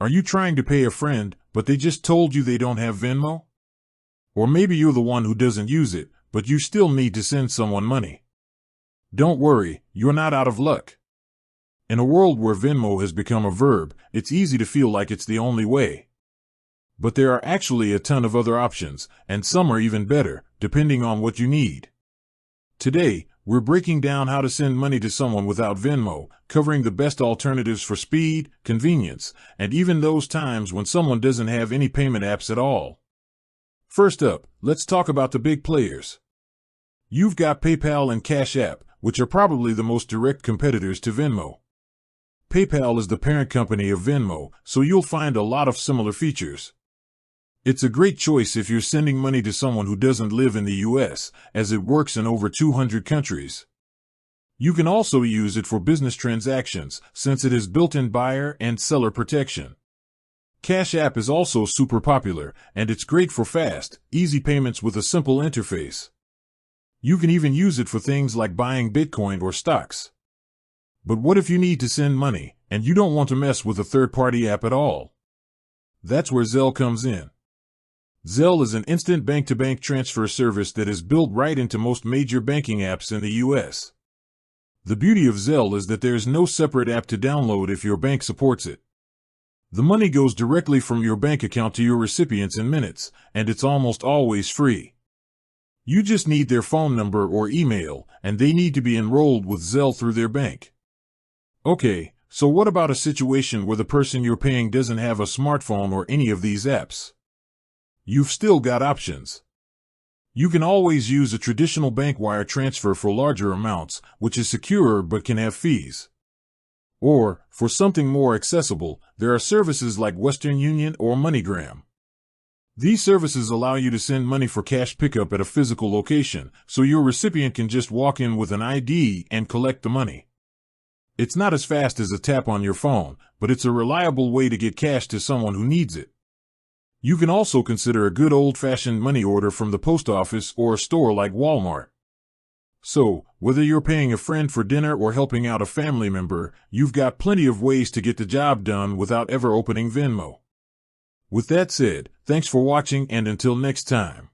Are you trying to pay a friend, but they just told you they don't have Venmo? Or maybe you're the one who doesn't use it, but you still need to send someone money. Don't worry, you're not out of luck. In a world where Venmo has become a verb, it's easy to feel like it's the only way. But there are actually a ton of other options, and some are even better, depending on what you need. Today, we're breaking down how to send money to someone without Venmo, covering the best alternatives for speed, convenience, and even those times when someone doesn't have any payment apps at all. First up, let's talk about the big players. You've got PayPal and Cash App, which are probably the most direct competitors to Venmo. PayPal is the parent company of Venmo, so you'll find a lot of similar features. It's a great choice if you're sending money to someone who doesn't live in the US, as it works in over 200 countries. You can also use it for business transactions, since it has built-in buyer and seller protection. Cash App is also super popular, and it's great for fast, easy payments with a simple interface. You can even use it for things like buying Bitcoin or stocks. But what if you need to send money, and you don't want to mess with a third-party app at all? That's where Zelle comes in. Zelle is an instant bank-to-bank transfer service that is built right into most major banking apps in the US. The beauty of Zelle is that there's no separate app to download if your bank supports it. The money goes directly from your bank account to your recipients in minutes, and it's almost always free. You just need their phone number or email, and they need to be enrolled with Zelle through their bank. Okay, so what about a situation where the person you're paying doesn't have a smartphone or any of these apps? You've still got options. You can always use a traditional bank wire transfer for larger amounts, which is secure but can have fees. Or, for something more accessible, there are services like Western Union or MoneyGram. These services allow you to send money for cash pickup at a physical location, so your recipient can just walk in with an ID and collect the money. It's not as fast as a tap on your phone, but it's a reliable way to get cash to someone who needs it. You can also consider a good old-fashioned money order from the post office or a store like Walmart. So, whether you're paying a friend for dinner or helping out a family member, you've got plenty of ways to get the job done without ever opening Venmo. With that said, thanks for watching, and until next time.